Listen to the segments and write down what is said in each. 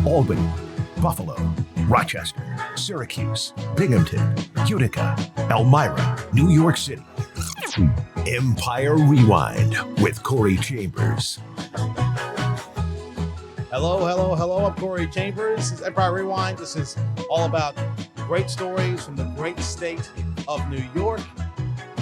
Albany, Buffalo, Rochester, Syracuse, Binghamton, Utica, Elmira, New York City. Empire Rewind with Kori Chambers. Hello. I'm Kori Chambers. This is Empire Rewind. This is all about great stories from the great state of New York.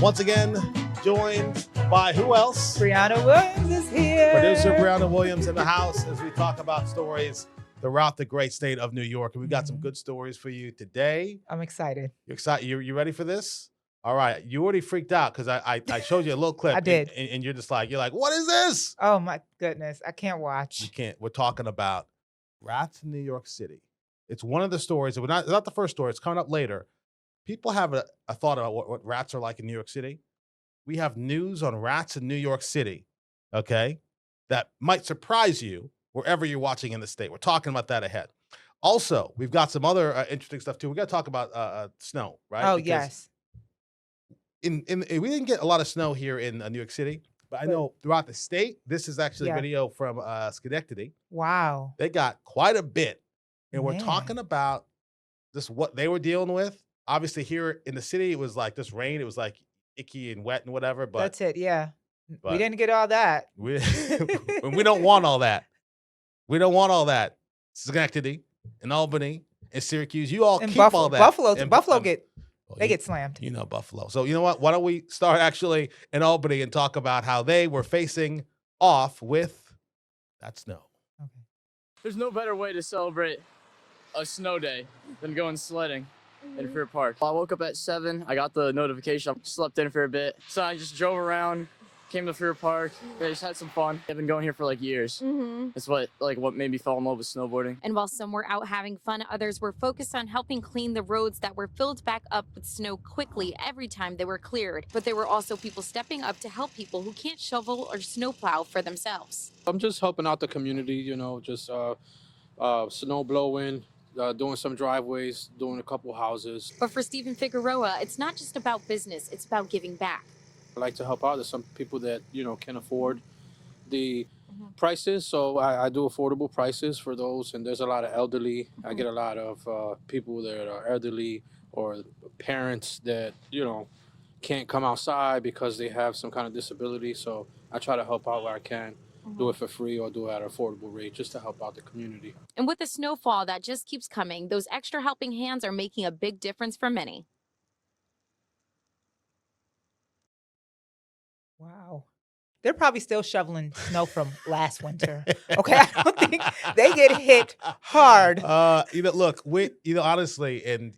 Once again, joined by who else? Brianna Williams is here. Producer Brianna Williams in the house as we talk about stories throughout the great state of New York. And we've got some good stories for you today. I'm excited. You're excited? You ready for this? All right. You already freaked out because I showed you a little clip. I did. And you're just like, what is this? Oh my goodness. I can't watch. You can't. We're talking about rats in New York City. It's one of the stories. It's not the first story. It's coming up later. People have a thought about what rats are like in New York City. We have news on rats in New York City, okay, that might surprise you wherever you're watching in the state. We're talking about that ahead. Also, we've got some other interesting stuff, too. We got to talk about snow, right? Oh, because yes. We didn't get a lot of snow here in New York City, but I know throughout the state, this is actually a video from Schenectady. Wow. They got quite a bit, and we're Man. talking about what they were dealing with. Obviously, here in the city, it was like this rain. It was like icky and wet and whatever. But That's it. Yeah. but We didn't get all that. we don't want all that. We don't want all that. Schenectady and Albany and Syracuse, you all And keep Buffalo. all that. Buffalo And- they get slammed. You know Buffalo. So you know what? Why don't we start actually in Albany and talk about how they were facing off with that snow. There's no better way to celebrate a snow day than going sledding in Fair Park. I woke up at 7. I got the notification. I slept in for a bit. So I just drove around, came to Fair Park. I just had some fun. I've been going here for like years. It's what made me fall in love with snowboarding. And while some were out having fun, others were focused on helping clean the roads that were filled back up with snow quickly every time they were cleared. But there were also people stepping up to help people who can't shovel or snowplow for themselves. I'm just helping out the community, just snow blowing, doing some driveways, doing a couple houses. But for Stephen Figueroa, it's not just about business, it's about giving back. I like to help out. There's some people that, can afford the prices, so I do affordable prices for those, and there's a lot of elderly. I get a lot of people that are elderly or parents that, can't come outside because they have some kind of disability, so I try to help out where I can. Do it for free or do it at an affordable rate just to help out the community. And with the snowfall that just keeps coming, those extra helping hands are making a big difference for many. Wow. They're probably still shoveling snow from last winter. Okay. I don't think they get hit hard. Look, honestly, and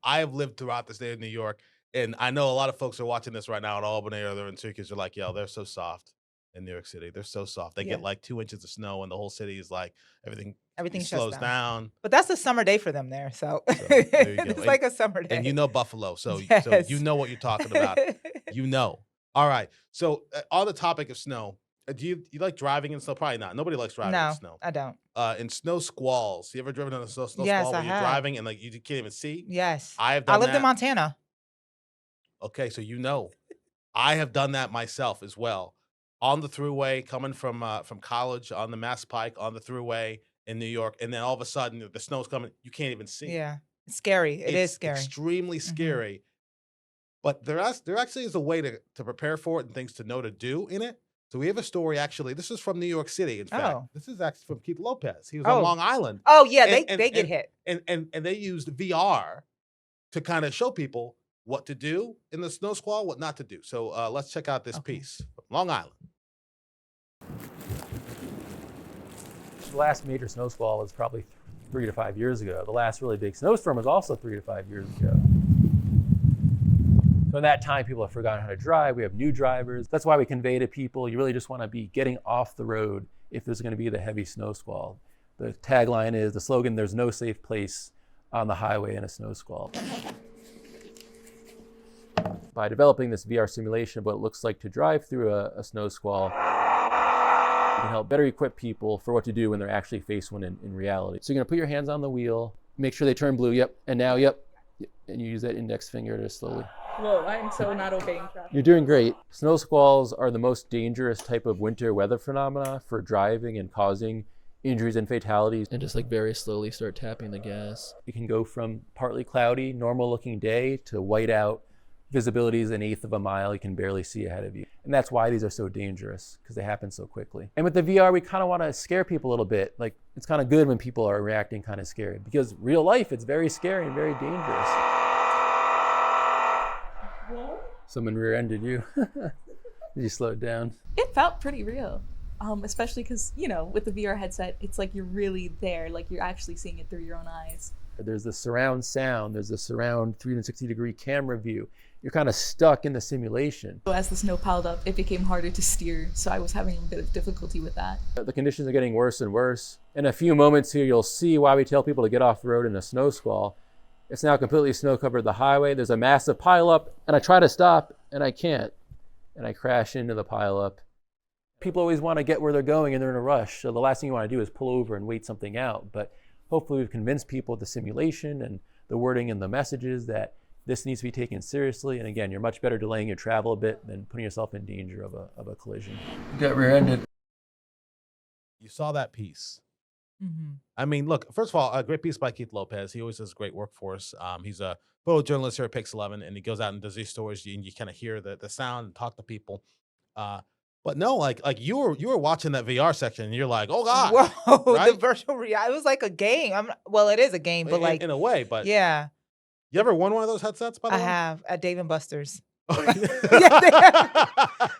I have lived throughout the state of New York, and I know a lot of folks are watching this right now in Albany or they're in Syracuse. They're like, they're so soft in New York City. They're so soft. They get like 2 inches of snow, and the whole city is like everything Everything slows shuts down. But that's a summer day for them there. So, So there you go. it's like a summer day. And Buffalo, so Yes. you know what you're talking about. All right. So on the topic of snow, do you like driving in snow? Probably not. Nobody likes driving in No, snow. I don't. In snow squalls. You ever driven in a snow Yes, squall I where you're have. driving and you can't even see? Yes. I have done I lived that. in Montana. Okay, so I have done that myself as well. On the thruway, coming from college on the Mass Pike, on the thruway in New York, and then all of a sudden the snow's coming, you can't even see. Yeah. It's scary. It's It's scary. extremely scary. But there actually is a way to prepare for it and things to know to do in it. So we have a story actually. This is from New York City, in fact. Oh. This is actually from Keith Lopez. He was on Long Island. Oh, yeah. And- They get hit. And they used VR to kind of show people what to do in the snow squall, what not to do. So let's check out this piece from Long Island. The last major snow squall was probably 3 to 5 years ago. The last really big snowstorm was also 3 to 5 years ago. So in that time, people have forgotten how to drive. We have new drivers. That's why we convey to people, you really just want to be getting off the road if there's going to be the heavy snow squall. The tagline is, the slogan, there's no safe place on the highway in a snow squall. By developing this VR simulation of what it looks like to drive through a snow squall, you can help better equip people for what to do when they're actually faced one in reality. So you're gonna put your hands on the wheel, make sure they turn blue, yep, and now, yep, and you use that index finger to slowly. Whoa, I'm so not obeying traffic. You're doing great. Snow squalls are the most dangerous type of winter weather phenomena for driving and causing injuries and fatalities. And just like very slowly start tapping the gas. It can go from partly cloudy, normal looking day to white out. Visibility is 1/8 of a mile. You can barely see ahead of you. And that's why these are so dangerous, because they happen so quickly. And with the VR, we kind of want to scare people a little bit. Like, it's kind of good when people are reacting kind of scared, because real life, it's very scary and very dangerous. Someone rear-ended you. Did you slow it down? It felt pretty real, especially because, you know, with the VR headset, it's like you're really there, like you're actually seeing it through your own eyes. There's the surround sound, there's the surround 360-degree camera view. You're kind of stuck in the simulation. So as the snow piled up, it became harder to steer, so I was having a bit of difficulty with that. The conditions are getting worse and worse. In a few moments here, you'll see why we tell people to get off the road in a snow squall. It's now completely snow-covered the highway. There's a massive pileup, and I try to stop, and I can't. And I crash into the pileup. People always want to get where they're going, and they're in a rush. So the last thing you want to do is pull over and wait something out. But hopefully we've convinced people with the simulation and the wording and the messages that this needs to be taken seriously. And again, you're much better delaying your travel a bit than putting yourself in danger of a collision. You got rear-ended. You saw that piece. Mm-hmm. I mean, look, first of all, a great piece by Keith Lopez. He always does great work for us. He's a photojournalist here at Pix 11, and he goes out and does these stories, and you kind of hear the sound and talk to people. But no, like you were watching that VR section, and you're like, oh God. Whoa, right? the virtual reality. It was like a game. Well, it is a game, but like in a way, but yeah. You ever won one of those headsets, by the I way? have at Dave & Buster's. Yeah,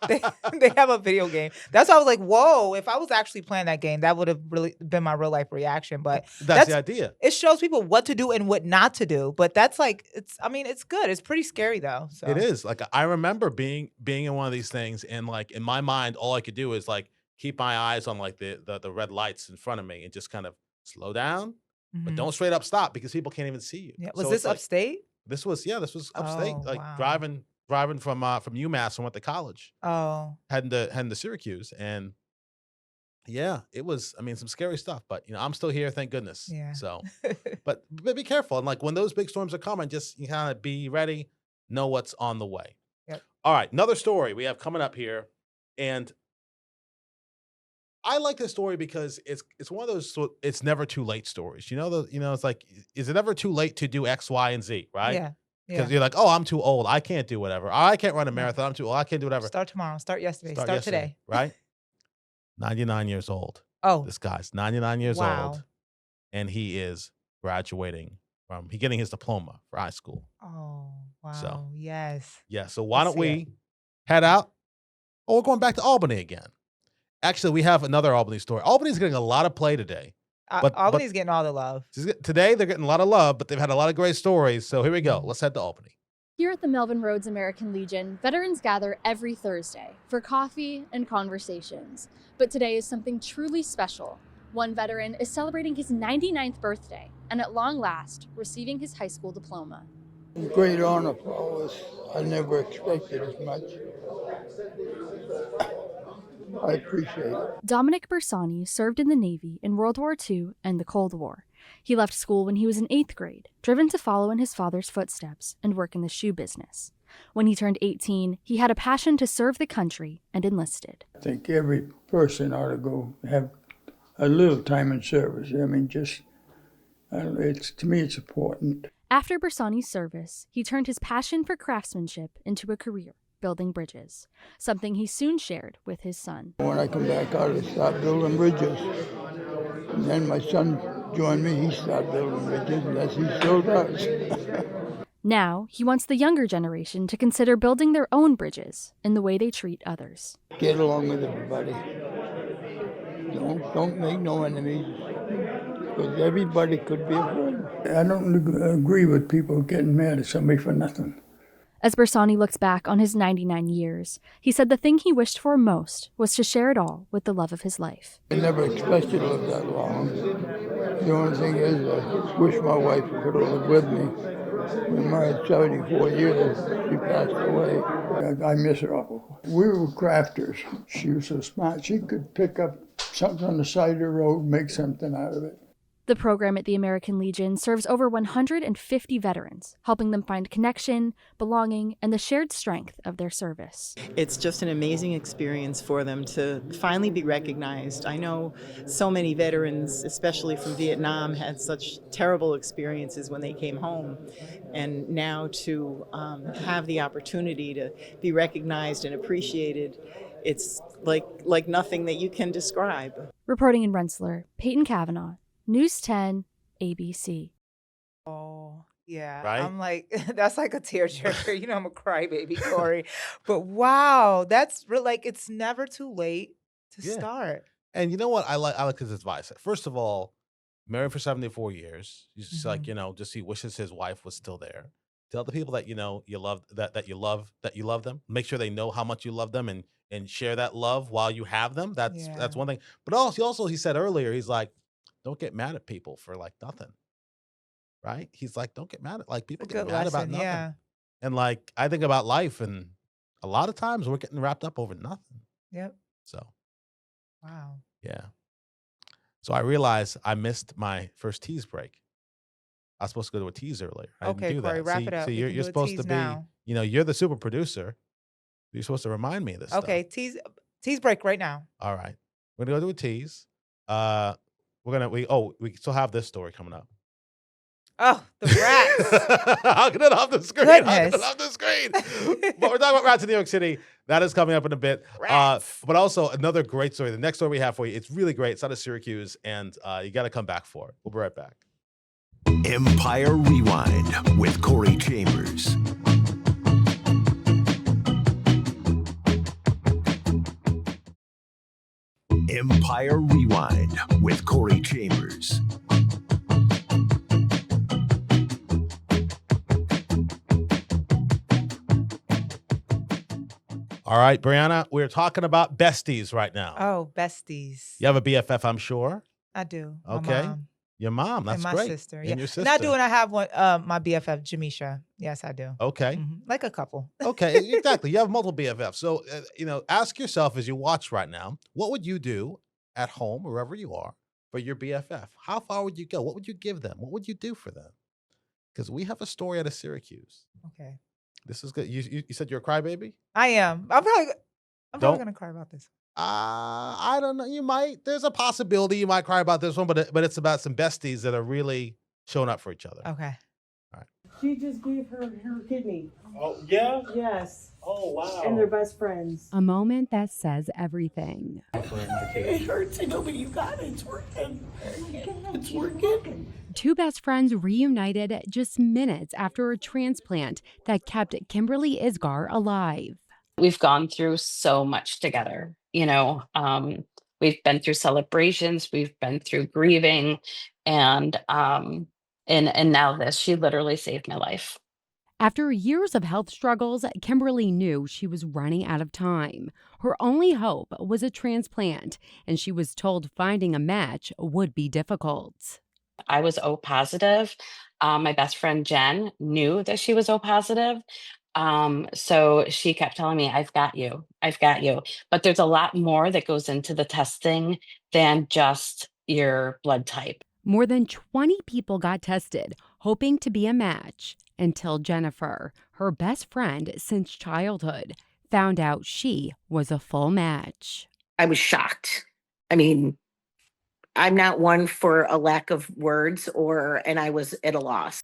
they have a video game. That's why I was like, whoa, if I was actually playing that game, that would have really been my real life reaction. But that's the idea. It shows people what to do and what not to do. But that's like, it's good. It's pretty scary though. So. It is. Like, I remember being in one of these things, and like in my mind, all I could do is like keep my eyes on like the red lights in front of me and just kind of slow down, but don't straight up stop, because people can't even see you. Yeah. Was So this it's like, upstate? This was upstate. Oh, like wow. driving from UMass and went to college. Oh. Heading to Syracuse, and yeah, it was. I mean, some scary stuff, but I'm still here, thank goodness. Yeah. So, but be careful, and like when those big storms are coming, just you kind of be ready, know what's on the way. Yep. All right, another story we have coming up here, and I like this story because it's one of those it's never too late stories. It's like, is it ever too late to do X, Y, and Z, right? Yeah. Because you're like, oh, I'm too old. I can't do whatever. I can't run a marathon. I'm too old. I can't do whatever. Start tomorrow. Start yesterday. Start yesterday, today. Right? 99 years old. Oh. This guy's 99 years Wow. old, and he is graduating he's getting his diploma for high school. Oh, wow. So. Yes. Yeah, so why don't see we head out? Oh, we're going back to Albany again. Actually, we have another Albany story. Albany's getting a lot of play today. Albany's getting all the love. Today, they're getting a lot of love, but they've had a lot of great stories. So here we go. Let's head to Albany. Here at the Melvin Rhodes American Legion, veterans gather every Thursday for coffee and conversations. But today is something truly special. One veteran is celebrating his 99th birthday and at long last receiving his high school diploma. Great honor for all of us. I never expected as much. I appreciate it. Dominic Bersani served in the Navy in World War II and the Cold War. He left school when he was in 8th grade, driven to follow in his father's footsteps and work in the shoe business. When he turned 18, he had a passion to serve the country and enlisted. I think every person ought to go have a little time in service. I mean, to me, it's important. After Bersani's service, he turned his passion for craftsmanship into a career, building bridges, something he soon shared with his son. When I come back out, I start building bridges. And then my son joined me. He started building bridges, and as he still does. Now, he wants the younger generation to consider building their own bridges in the way they treat others. Get along with everybody. Don't make no enemies, because everybody could be a friend. I don't agree with people getting mad at somebody for nothing. As Bersani looks back on his 99 years, he said the thing he wished for most was to share it all with the love of his life. I never expected to live that long. The only thing is, I wish my wife could have lived with me. We were married 74 years. She passed away. I miss her awful. We were crafters. She was so smart. She could pick up something on the side of the road, make something out of it. The program at the American Legion serves over 150 veterans, helping them find connection, belonging, and the shared strength of their service. It's just an amazing experience for them to finally be recognized. I know so many veterans, especially from Vietnam, had such terrible experiences when they came home. And now to have the opportunity to be recognized and appreciated, it's like nothing that you can describe. Reporting in Rensselaer, Peyton Kavanaugh, News 10, ABC. Oh, yeah. Right? I'm like, that's like a tearjerker. You know, I'm a crybaby, Kori. But wow, that's real. Like, it's never too late to start. And you know what? I like his advice. First of all, married for 74 years. He's just like, just he wishes his wife was still there. Tell the people that you love that you love them. Make sure they know how much you love them and share that love while you have them. That's one thing. But also he said earlier, he's like, don't get mad at people for like nothing. Right? He's like, don't get mad at people get mad about nothing. Yeah. And like I think about life, and a lot of times we're getting wrapped up over nothing. Yep. So Wow. yeah. So I realized I missed my first tease break. I was supposed to go to a tease earlier. I didn't do Kori, that. wrap See, it up. So We you're can do a supposed tease to be, now. you're the super producer. You're supposed to remind me of this Okay, stuff. tease break right now. All right. We're gonna go to a tease. We still have this story coming up. Oh, the rats. I'll get it off the screen. But we're talking about rats in New York City. That is coming up in a bit. But also another great story. The next story we have for you, it's really great. It's out of Syracuse, and you got to come back for it. We'll be right back. Empire Rewind with Kori Chambers. Empire Rewind with Kori Chambers. All right, Brianna, we're talking about besties right now. Oh, besties. You have a BFF, I'm sure. I do. Okay. My mom. Your mom, that's and my great. sister. And Yeah. your sister. And I do, and I have one, my BFF, Jamisha. Yes, I do. Okay. Like a couple. Okay, exactly. You have multiple BFFs. So, ask yourself as you watch right now, what would you do at home, wherever you are, for your BFF? How far would you go? What would you give them? What would you do for them? Because we have a story out of Syracuse. Okay. This is good. You said you're a crybaby? I am. I'm probably going to cry about this. I don't know. You might. There's a possibility you might cry about this one, but it's about some besties that are really showing up for each other. Okay. All right. She just gave her kidney. Oh, yeah? Yes. Oh, wow. And they're best friends. A moment that says everything. It hurts, but you got it. It's working. It's working. Two best friends reunited just minutes after a transplant that kept Kimberly Isgar alive. We've gone through so much together. We've been through celebrations, we've been through grieving, and now this. She literally saved my life. After years of health struggles, Kimberly knew she was running out of time. Her only hope was a transplant, and she was told finding a match would be difficult. I was O positive. My best friend Jen knew that she was O positive. So she kept telling me, I've got you. But there's a lot more that goes into the testing than just your blood type. More than 20 people got tested, hoping to be a match, until Jennifer, her best friend since childhood, found out she was a full match. I was shocked. I mean, I'm not one for a lack of words and I was at a loss.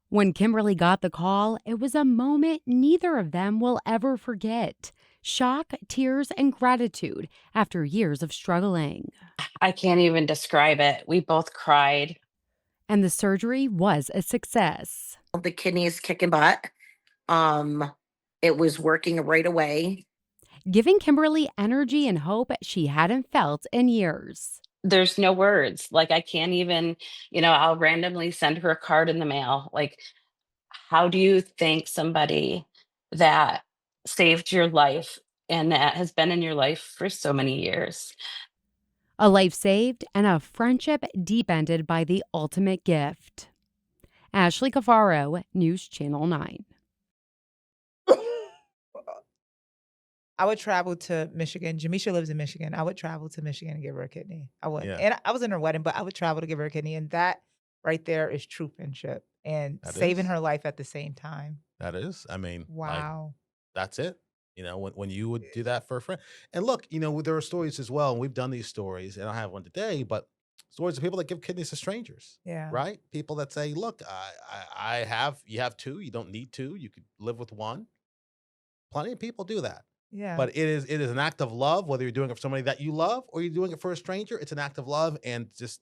When Kimberly got the call, it was a moment neither of them will ever forget. Shock, tears, and gratitude after years of struggling. I can't even describe it. We both cried. And the surgery was a success. The kidney is kicking butt. It was working right away. Giving Kimberly energy and hope she hadn't felt in years. There's no words. Like, I can't even, I'll randomly send her a card in the mail. Like, how do you thank somebody that saved your life and that has been in your life for so many years? A life saved and a friendship deep-ended by the ultimate gift. Ashley Cafaro, News Channel 9. I would travel to Michigan. Jamisha lives in Michigan. I would travel to Michigan and give her a kidney. I would. Yeah. And I was in her wedding, but I would travel to give her a kidney. And that right there is true friendship and That saving is. her life at the same time. That is. I mean, like, Wow. that's it. You know, when you would do that for a friend. And look, you know, there are stories as well, and we've done these stories, and I don't have one today, but stories of people that give kidneys to strangers. Yeah. Right? People that say, look, you have two, you don't need two, you could live with one. Plenty of people do that. Yeah. But it is an act of love, whether you're doing it for somebody that you love or you're doing it for a stranger. It's an act of love, and just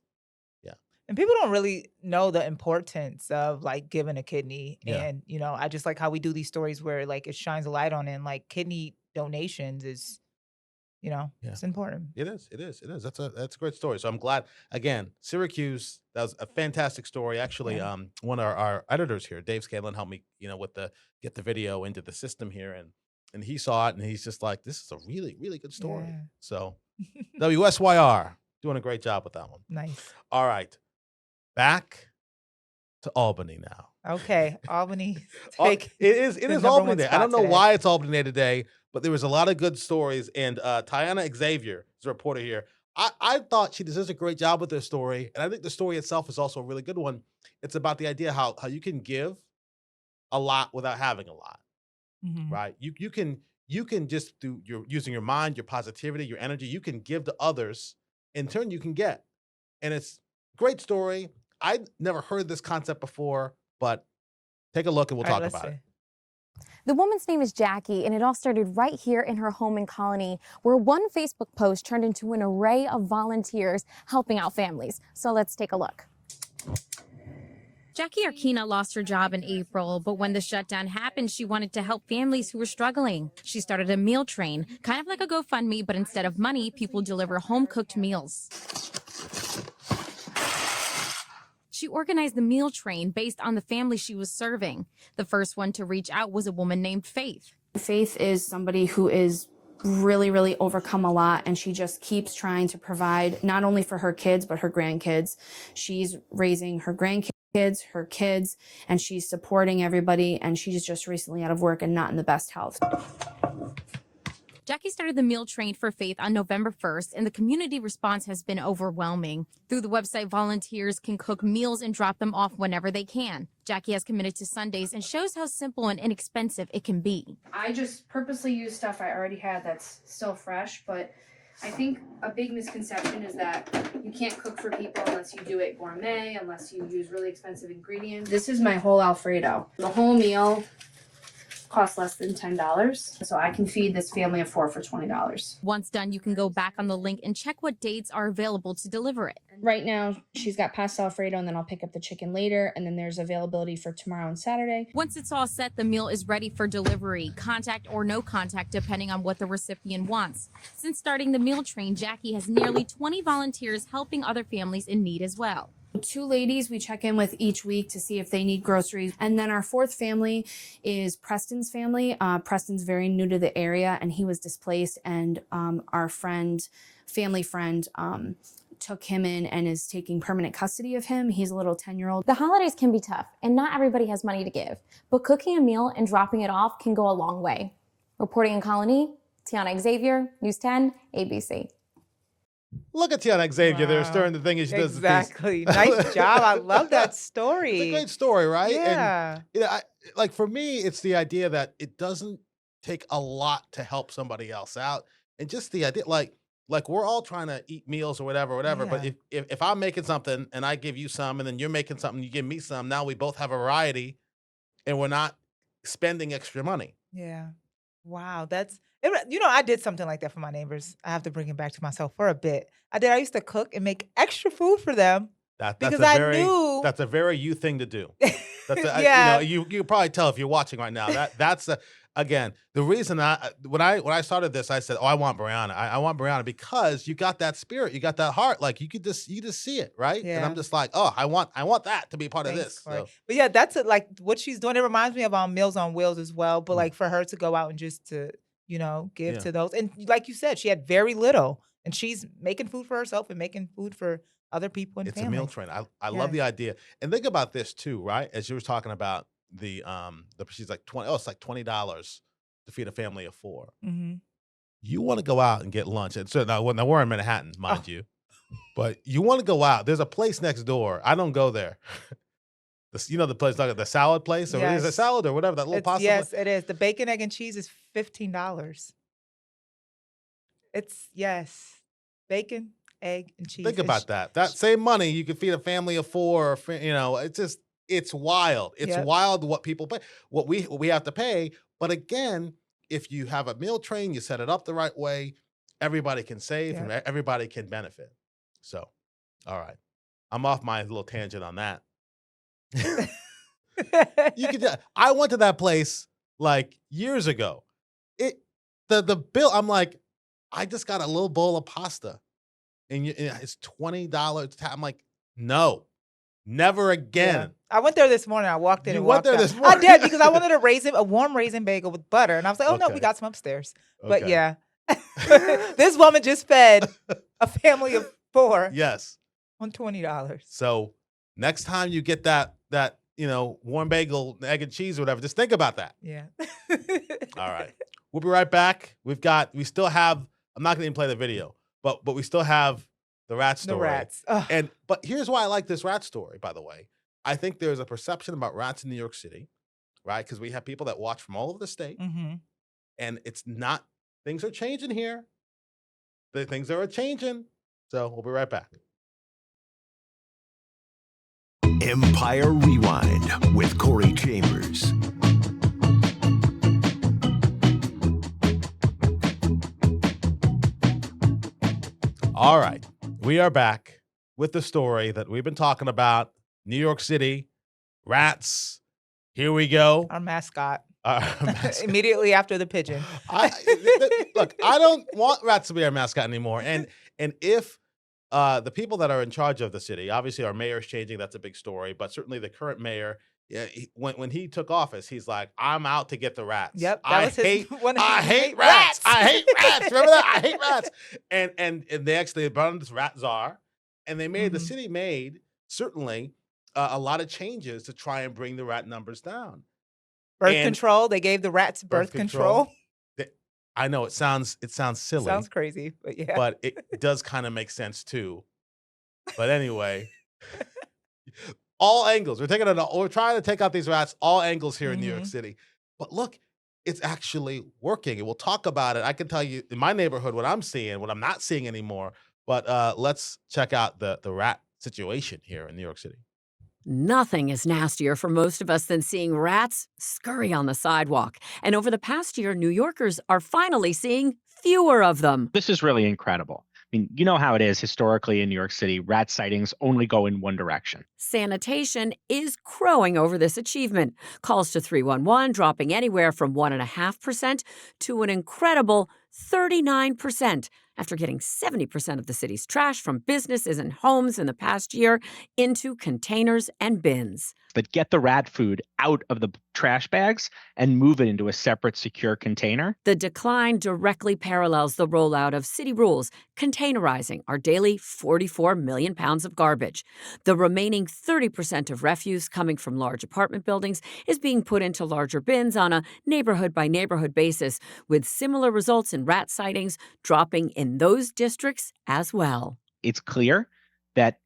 And people don't really know the importance of like giving a kidney. Yeah. And, you know, I just like how we do these stories where like it shines a light on it. And like kidney donations is, you know, Yeah. it's important. It is. That's a great story. So I'm glad. Again, Syracuse. That was a fantastic story. Actually, one of our editors here, Dave Scanlon, helped me, you know, get the video into the system here, and he saw it, and he's just like, this is a really, really good story. Yeah. So WSYR doing a great job with that one. Nice. All right, back to Albany now. Okay. Albany. It is the Albany number one Day. I don't spot know today. why it's Albany Day today, but there was a lot of good stories. And Tiana Xavier is a reporter here. I thought she does a great job with this story, and I think the story itself is also a really good one. It's about the idea how you can give a lot without having a lot, Mhm. right? You can just through using your mind, your positivity, your energy, you can give to others. In turn, you can get, and it's a great story. I'd never heard this concept before, but take a look and we'll All talk right, let's about it. see. The woman's name is Jackie, and it all started right here in her home in Colony, where one Facebook post turned into an array of volunteers helping out families. So let's take a look. Jackie Arkina lost her job in April, but when the shutdown happened, she wanted to help families who were struggling. She started a meal train, kind of like a GoFundMe, but instead of money, people deliver home-cooked meals. She organized the meal train based on the family she was serving. The first one to reach out was a woman named Faith. Faith is somebody who is really overcome a lot, and she just keeps trying to provide not only for her kids, but her grandkids. She's raising her grandkids, her kids, and she's supporting everybody, and she's just recently out of work and not in the best health. Jackie started the meal train for Faith on November 1st, and the community response has been overwhelming. Through the website, volunteers can cook meals and drop them off whenever they can. Jackie has committed to Sundays and shows how simple and inexpensive it can be. I just purposely use stuff I already had that's still fresh, but I think a big misconception is that you can't cook for people unless you do it gourmet, unless you use really expensive ingredients. This is my whole Alfredo. The whole meal costs less than $10, so I can feed this family of 4 for $20. Once done, you can go back on the link and check what dates are available to deliver it. Right now, she's got pasta Alfredo, and then I'll pick up the chicken later, and then there's availability for tomorrow and Saturday. Once it's all set, the meal is ready for delivery, contact or no contact, depending on what the recipient wants. Since starting the meal train, Jackie has nearly 20 volunteers helping other families in need as well. 2 ladies we check in with each week to see if they need groceries. And then our 4th family is Preston's family. Preston's very new to the area, and he was displaced, and our family friend, took him in and is taking permanent custody of him. He's a little 10-year-old. The holidays can be tough, and not everybody has money to give, but cooking a meal and dropping it off can go a long way. Reporting in Colony, Tiana Xavier, News 10, ABC. Look at Tiana Xavier there stirring the thing as she does the things. Exactly. Nice job. I love that story. It's a great story, right? Yeah. And, you know, like for me, it's the idea that it doesn't take a lot to help somebody else out, and just the idea, like we're all trying to eat meals or whatever. But if I'm making something and I give you some, and then you're making something, you give me some, now we both have a variety, and we're not spending extra money. Yeah. Wow. You know, I did something like that for my neighbors. I have to bring it back to myself for a bit. I used to cook and make extra food for them. Because I knew that's a very you thing to do. That's Yeah. you can probably tell if you're watching right now. That's again the reason when I started this, I said, I want Brianna. I want Brianna because you got that spirit, you got that heart. Like you just see it, right? And Yeah. I'm just like, I want that to be part of Thanks, this. Kori. So. But yeah, that's like what she's doing. It reminds me of Meals on Wheels as well. But like for her to go out and just to, you know, give Yeah. to those. And like you said, she had very little. And she's making food for herself and making food for other people and It's family. a meal train. I love the idea. And think about this too, right? As you were talking about she's like $20. Oh, it's like $20 to feed a family of 4. Mm-hmm. you want to go out and get lunch. And so now we're in Manhattan, mind you, but you want to go out. There's a place next door. I don't go there. The place, like the salad place, or is it salad or whatever, that little pasta Yes, place? it is. The bacon, egg, and cheese is $15. It's, bacon, egg, and cheese. Think about that. That same money, you could feed a family of 4, or, it's wild. It's wild what people pay, what we have to pay. But again, if you have a meal train, you set it up the right way, everybody can save and everybody can benefit. So, all right. I'm off my little tangent on that. I went to that place like years ago. The bill, I'm like, I just got a little bowl of pasta and it's $20. I'm like, no, never again. Yeah. I went there this morning. I walked in You and went walked there out. this morning? I did, because I wanted a warm raisin bagel with butter. And I was like, oh, no, Okay. we got some upstairs. But Okay. yeah, this woman just fed a family of 4 Yes. on $20. So next time you get that warm bagel, egg and cheese or whatever, just think about that. Yeah. All right. We'll be right back. We still have, I'm not going to even play the video, but we still have the rat story. The rats. Ugh. But here's why I like this rat story, by the way. I think there's a perception about rats in New York City, right? Because we have people that watch from all over the state. Mm-hmm. And it's not, things are changing here. The things are changing. So we'll be right back. Empire Rewind with Kori Chambers. All right. We are back with the story that we've been talking about. New York City, rats. Here we go. Our mascot. Our mascot. Immediately after the pigeon. Look, I don't want rats to be our mascot anymore. And if the people that are in charge of the city, obviously our mayor is changing, that's a big story, but certainly the current mayor, when he took office, he's like, I'm out to get the rats. Yep, I was his hate one of I his hate rats. I hate rats. Remember that? I hate rats. And they actually brought in this rat czar, and they made the city made certainly a lot of changes to try and bring the rat numbers down. Birth control. They gave the rats birth control. I know it sounds silly. Sounds crazy, but yeah. But it does kind of make sense too. But anyway, all angles. We're trying to take out these rats, all angles here in New York City. But look, it's actually working. And we'll talk about it. I can tell you in my neighborhood what I'm seeing, what I'm not seeing anymore. But let's check out the rat situation here in New York City. Nothing is nastier for most of us than seeing rats scurry on the sidewalk. And over the past year, New Yorkers are finally seeing fewer of them. This is really incredible. I mean, you know how it is historically in New York City, rat sightings only go in one direction. Sanitation is crowing over this achievement. Calls to 311 dropping anywhere from 1.5% to an incredible 39%. After getting 70% of the city's trash from businesses and homes in the past year into containers and bins. But get the rat food out of the trash bags and move it into a separate, secure container. The decline directly parallels the rollout of city rules, containerizing our daily 44 million pounds of garbage. The remaining 30% of refuse coming from large apartment buildings is being put into larger bins on a neighborhood-by-neighborhood basis, with similar results in rat sightings dropping in those districts as well. It's clear that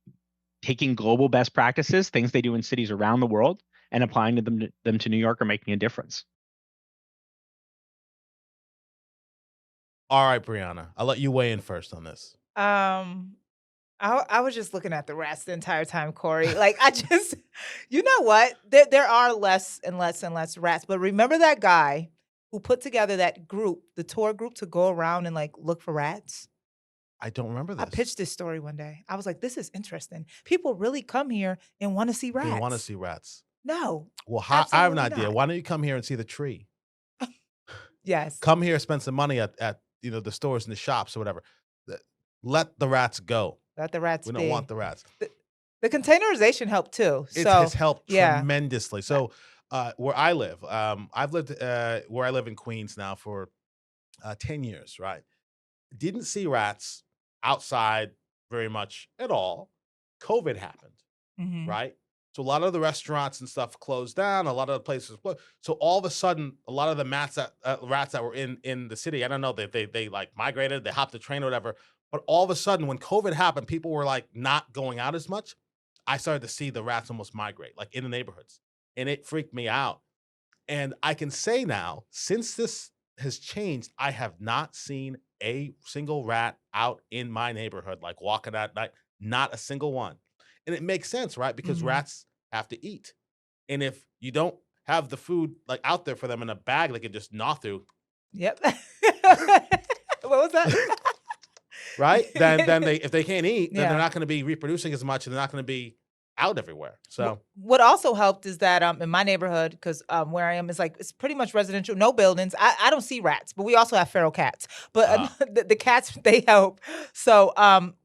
taking global best practices, things they do in cities around the world, and applying them to New York are making a difference. All right, Brianna, I'll let you weigh in first on this. I was just looking at the rats the entire time, Kori. Like, you know what? There are less and less and less rats. But remember that guy who put together that group, the tour group, to go around and like look for rats? I don't remember this. I pitched this story one day. I was like, this is interesting. People really come here and want to see rats. You want to see rats? No. Well, I have an absolutely idea. not. Why don't you come here and see the tree? Yes. Come here, spend some money at the stores and the shops or whatever. Let the rats go. Let the rats We be. don't want the rats. The containerization helped too. It So has helped yeah. tremendously. So where I live, I've lived where I live in Queens now for 10 years, right? Didn't see rats outside very much at all. COVID happened, Mhm. right? So a lot of the restaurants and stuff closed down. A lot of the places closed. So all of a sudden, a lot of the rats that were in the city, I don't know, they like migrated, they hopped the train or whatever. But all of a sudden, when COVID happened, people were like not going out as much. I started to see the rats almost migrate, like in the neighborhoods. And it freaked me out. And I can say now, since this has changed, I have not seen a single rat out in my neighborhood, like walking at night, not a single one. And it makes sense, right? Because rats have to eat. And if you don't have the food like out there for them in a bag they can just gnaw through. Yep. What was that? Right? Then they, if they can't eat, then Yeah. they're not going to be reproducing as much and they're not going to be out everywhere. So What also helped is that in my neighborhood, because where I am is like it's pretty much residential, no buildings. I don't see rats, but we also have feral cats. But the cats, they help. So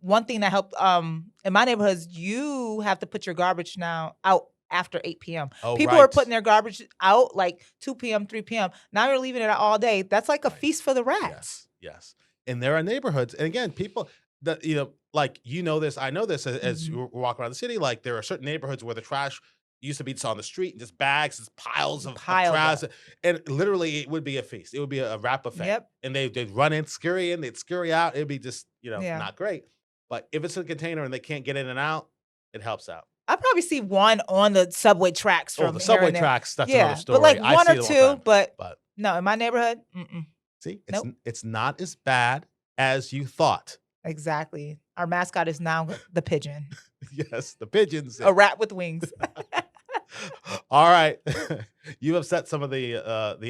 one thing that helped in my neighborhoods, you have to put your garbage now out after 8 p.m. Oh, People are right. putting their garbage out like 2 p.m., 3 p.m. Now you're leaving it out all day. That's like a feast for the rats. Yes. And there are neighborhoods. And again, people that, like, this, I know this as you walk around the city, like there are certain neighborhoods where the trash used to be just on the street and just bags, just piles of trash. And literally it would be a feast. It would be a wrap buffet. Yep. And they'd run in, scurry in, they'd scurry out. It'd be just, Yeah. not great. But if it's in a container and they can't get in and out, it helps out. I probably see one on the subway tracks. From the here subway and there. tracks, that's yeah, another story. But like I one see or them all the two, time, but, but no, in my neighborhood, see, Nope. it's not as bad as you thought. Exactly. Our mascot is now the pigeon, Yes, the pigeons. a rat with wings. All right. You've upset some of the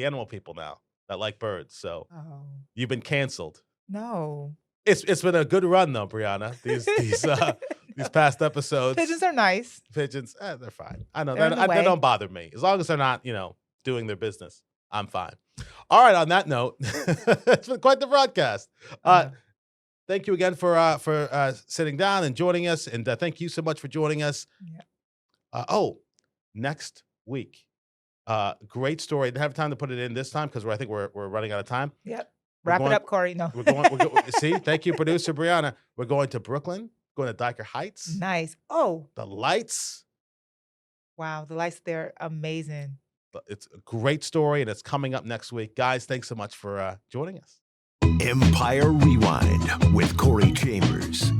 animal people now that like birds. So Oh. you've been canceled. No. It's been a good run though, Brianna. These past episodes. Pigeons are nice. Pigeons, they're fine. I know They're in the they way. don't bother me as long as they're not, doing their business. I'm fine. All right. On that note, it's been quite the broadcast. Thank you again for sitting down and joining us, and thank you so much for joining us. Yeah. Next week, great story. Didn't have time to put it in this time because I think we're running out of time. Yep. We're Wrap going- it up, Corey. No. See, thank you, producer Brianna. We're going to Brooklyn, going to Dyker Heights. Nice. Oh, The lights. wow. The lights there, amazing. It's a great story, and it's coming up next week. Guys, thanks so much for joining us. Empire Rewind with Kori Chambers.